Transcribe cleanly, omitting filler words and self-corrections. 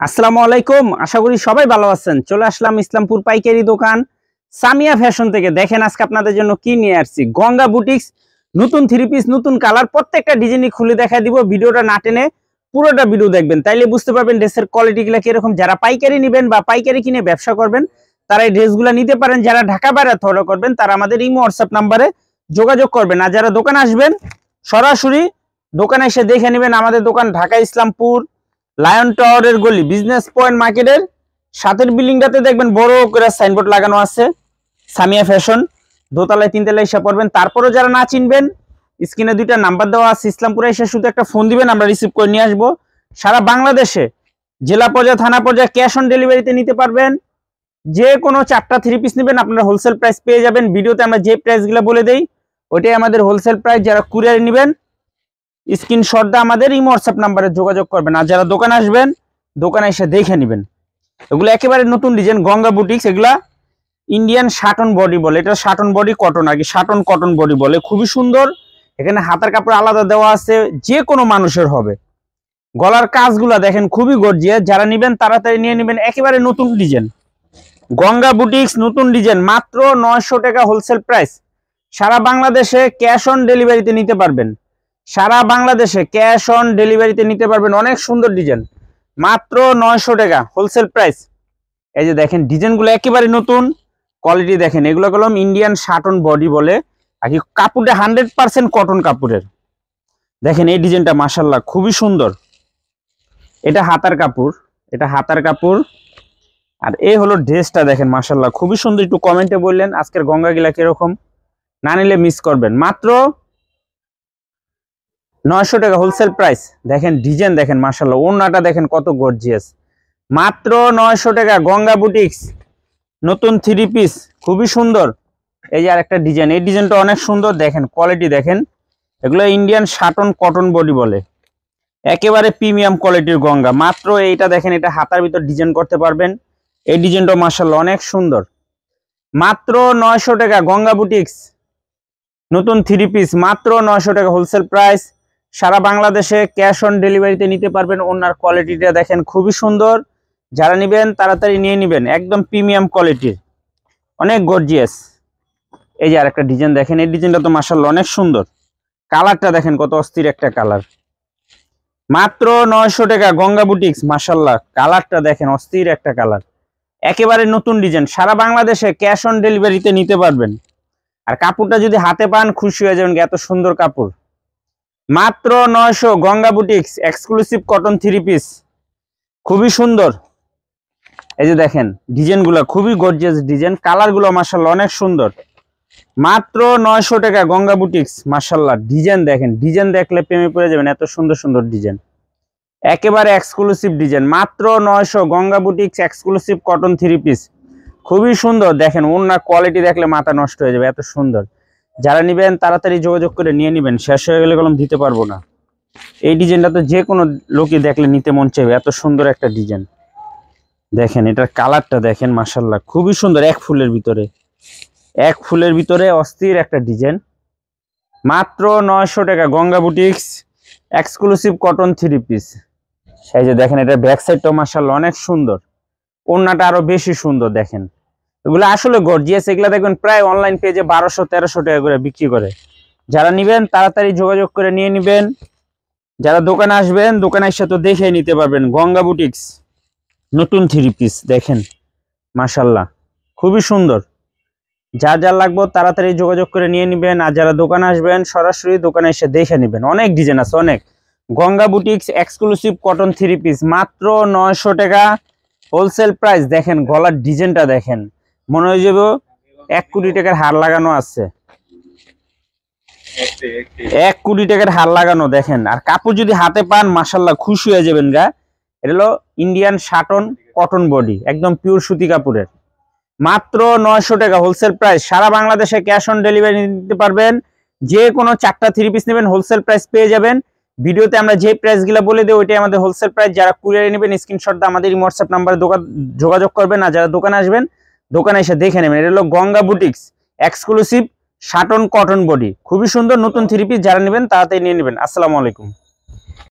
আসসালামু আলাইকুম। আশা করি সবাই ভালো আছেন। চলে আসলাম ইসলামপুর পাইকারি দোকান সামিয়া ফ্যাশন থেকে। দেখেন আজকে আপনাদের জন্য কি নিয়ে আসছি। গঙ্গা বুটিক্স নতুন থ্রি পিস, নতুন কালার, প্রত্যেকটা ডিজাইনই খুলে দেখা দিব। ভিডিওটা না টেনে পুরোটা ভিডিও দেখবেন, তাইলে বুঝতে পারবেন ড্রেসের কোয়ালিটিগুলো কিরকম। যারা পাইকারি নেবেন বা পাইকারি কিনে ব্যবসা করবেন তারা এই ড্রেসগুলো নিতে পারেন। যারা ঢাকা বাইরে অর্ডার করবেন তারা আমাদের ইমো হোয়াটসঅ্যাপ নাম্বারে যোগাযোগ করবেন। আর যারা দোকানে আসবেন সরাসরি দোকানে এসে দেখে নেবেন। আমাদের দোকান ঢাকা ইসলামপুর লায়ন টাওয়ারের গলি, বিজনেস পয়েন্ট মার্কেটের সাথের বিল্ডিংটাতে দেখবেন বড় করে সাইনবোর্ড লাগানো আছে সামিয়া ফ্যাশন। দোতলায় তিনতলায় এসে পড়বেন। তারপরও যারা না চিনবেন স্ক্রিনে দুইটা নাম্বার দেওয়া আছে, ইসলামপুরে এসে শুধু একটা ফোন দিবেন, আমরা রিসিভ করে নিয়ে আসবো। সারা বাংলাদেশে জেলা পর্যায়ে, থানা পর্যায়ে ক্যাশ অন ডেলিভারিতে নিতে পারবেন। যে কোনো 4টা থ্রি পিস নেবেন আপনারা হোলসেল প্রাইস পেয়ে যাবেন। ভিডিওতে আমরা যে প্রাইসগুলো বলে দেই ওইটাই আমাদের হোলসেল প্রাইস। যারা কুরিয়ারে নেবেন স্ক্রিনশট দিয়ে আমাদের ইমো হোয়াটসঅ্যাপ নাম্বারে যোগাযোগ করবেন। আর যারা দোকানে আসবেন দোকানে এসে দেখে নেবেন। এগুলো একেবারে নতুন ডিজাইন গঙ্গা বুটিক্স। এগুলা ইন্ডিয়ান শাটন বডি বলে, এটা শাটন বডি কটন, আগে শাটন কটন বডি বলে। খুবই সুন্দর। এখানে হাতের কাপড় আলাদা দেওয়া আছে, যে কোনো মানুষের হবে। গলার কাজগুলা দেখেন খুবই গর্জিয়াস। যারা নেবেন তাড়াতাড়ি নিয়ে নেবেন। একেবারে নতুন ডিজাইন গঙ্গা বুটিক্স, নতুন ডিজাইন, মাত্র 900 টাকা হোলসেল প্রাইস। সারা বাংলাদেশে ক্যাশ অন ডেলিভারিতে নিতে পারবেন। সারা বাংলাদেশে ক্যাশ অন ডেলিভারিতে নিতে পারবেন। অনেক সুন্দর ডিজাইন, মাত্র 900 টাকা হোলসেল প্রাইস। এই যে দেখেন ডিজাইনগুলো একেবারে নতুন, কোয়ালিটি দেখেন। এগুলো কলম ইন্ডিয়ান শাটন বডি বলে। আর কি কাপড়টা 100% কটন কাপড়ের। দেখেন এই ডিজাইনটা মাশাআল্লাহ খুবই সুন্দর। এটা হাতার কাপড়, এটা হাতার কাপড়। আর এই হলো ড্রেসটা দেখেন মাশাআল্লাহ খুবই সুন্দর। একটু কমেন্টে বললেন আজকের গঙ্গা গিলা কিরকম, না নিলে মিস করবেন। মাত্র 900 টাকা হোলসেল প্রাইস। দেখেন ডিজাইন দেখেন মাশাআল্লাহ, ওড়নাটা দেখেন কত গর্জিয়াস। মাত্র 900 টাকা গঙ্গা বুটিক্স, নতুন থ্রি পিস, খুবই সুন্দর। এই যে আরেকটা ডিজাইন, এই ডিজাইনটা অনেক সুন্দর। দেখেন কোয়ালিটি দেখেন। এগুলো ইন্ডিয়ান শাটন কটন বডি বলে, একেবারে প্রিমিয়াম কোয়ালিটির গঙ্গা। মাত্র এইটা দেখেন, এটা হাতার ভিতর ডিজাইন করতে পারবেন। এই ডিজাইনটা মাশাআল্লাহ অনেক সুন্দর। মাত্র 900 টাকা গঙ্গা বুটিক্স, নতুন থ্রি পিস, মাত্র 900 টাকা হোলসেল প্রাইস। সারা বাংলাদেশে ক্যাশ অন ডেলিভারিতে নিতে পারবেন। ওনার কোয়ালিটিটা দেখেন খুবই সুন্দর। যারা নেবেন তাড়াতাড়ি নিয়ে নেবেন, একদম প্রিমিয়াম কোয়ালিটির, অনেক গর্জিয়াস। এই যে আরেকটা ডিজাইন দেখেন, এই ডিজাইনটা তো মাশাআল্লাহ অনেক সুন্দর। কালারটা দেখেন কত অস্থির একটা কালার। মাত্র 900 টাকা গঙ্গা বুটিক্স, মাশাআল্লাহ কালারটা দেখেন অস্থির একটা কালার। একেবারে নতুন ডিজাইন। সারা বাংলাদেশে ক্যাশ অন ডেলিভারিতে নিতে পারবেন। আর কাপড়টা যদি হাতে পান খুশি হয়ে যাবেন, এত সুন্দর কাপড়। মাত্র 900 Ganga boutiques, exclusive cotton three piece, খুবই সুন্দর। এই যে দেখেন ডিজাইনগুলো খুবই গর্জিয়াস ডিজাইন, কালারগুলো মাশাআল্লাহ অনেক সুন্দর। মাত্র 900 টাকা গঙ্গা বুটিক্স, মাশাআল্লাহ ডিজাইন দেখেন, ডিজাইন দেখলে প্রেমে পড়ে যাবেন। এত সুন্দর সুন্দর ডিজাইন, একেবারে এক্সক্লুসিভ ডিজাইন। মাত্র 900 Ganga boutiques, exclusive cotton three piece, খুবই সুন্দর। দেখেন ওনার কোয়ালিটি দেখলে মাথা নষ্ট হয়ে যাবে, এত সুন্দর। যারা নেবেন তাড়াতাড়ি যোগাযোগ করে নিয়ে নেবেন, শেষ হয়ে গেলে কলম দিতে পারবো না। এই ডিজাইনটা তো যে কোনো লোকই দেখলে নিতে মন চাইবে, এত সুন্দর একটা ডিজাইন। দেখেন এটার কালারটা দেখেন মাশাআল্লাহ খুবই সুন্দর। এক ফুলের ভিতরে, এক ফুলের ভিতরে অস্থির একটা ডিজাইন। মাত্র 900 টাকা Ganga boutiques, exclusive cotton three piece. এই যে দেখেন এটা ব্যাক সাইডটাও মাশাআল্লাহ অনেক সুন্দর। ওড়নাটা আরো বেশি সুন্দর। দেখেন এগুলো আসলে গর্জিয়াস। এগুলা দেখবেন প্রায় অনলাইন পেজে 1200-1300 টাকা করে বিক্রি করে। যারা নেবেন তাড়াতাড়ি যোগাযোগ করে নিয়ে নেবেন। যারা দোকানে আসবেন দোকানে এসে তো দেখে নিতে পারবেন। গঙ্গা বুটিক্স, নতুন থ্রি পিস দেখেন মাশাআল্লাহ খুবই সুন্দর। যা যা লাগবে তাড়াতাড়ি যোগাযোগ করে নিয়ে নেবেন। আর যারা দোকানে আসবেন সরাসরি দোকানে এসে দেখে নেবেন। অনেক ডিজাইন আছে, অনেক। Ganga boutiques, exclusive cotton three piece, মাত্র 900 টাকা হোলসেল প্রাইস। দেখেন গলার ডিজাইনটা দেখেন, মনে হয়ে যাবে 1 কোটি টাকার হার লাগানো আছে, 1 কোটি টাকার হার লাগানো। দেখেন আর কাপড় যদি হাতে পান মাশাআল্লাহ খুশি হয়ে যাবেন গা। এটা হলো ইন্ডিয়ান শাটন কটন বডি, একদম পিওর সুতি কাপড়ের। মাত্র 900 টাকা হোলসেল প্রাইস। সারা বাংলাদেশে ক্যাশ অন ডেলিভারি নিতে পারবেন। যে কোনো 4টা থ্রি পিস নেবেন হোলসেল প্রাইস পেয়ে যাবেন। ভিডিওতে আমরা যে প্রাইসগুলো বলে দিই ওইটাই আমাদের হোলসেল প্রাইস। যারা কুরিয়ারে নেবেন স্ক্রিনশট দিয়ে আমাদের হোয়াটসঅ্যাপ নাম্বারে যোগাযোগ করবেন। আর যারা দোকানে আসবেন দোকানে এসে দেখে নেবেন। এটা হলো Ganga boutiques, exclusive Sutton cotton body, খুবই সুন্দর নতুন থ্রি পিস। যারা নেবেন তাড়াতাড়ি নিয়ে নেবেন। আসসালামু আলাইকুম।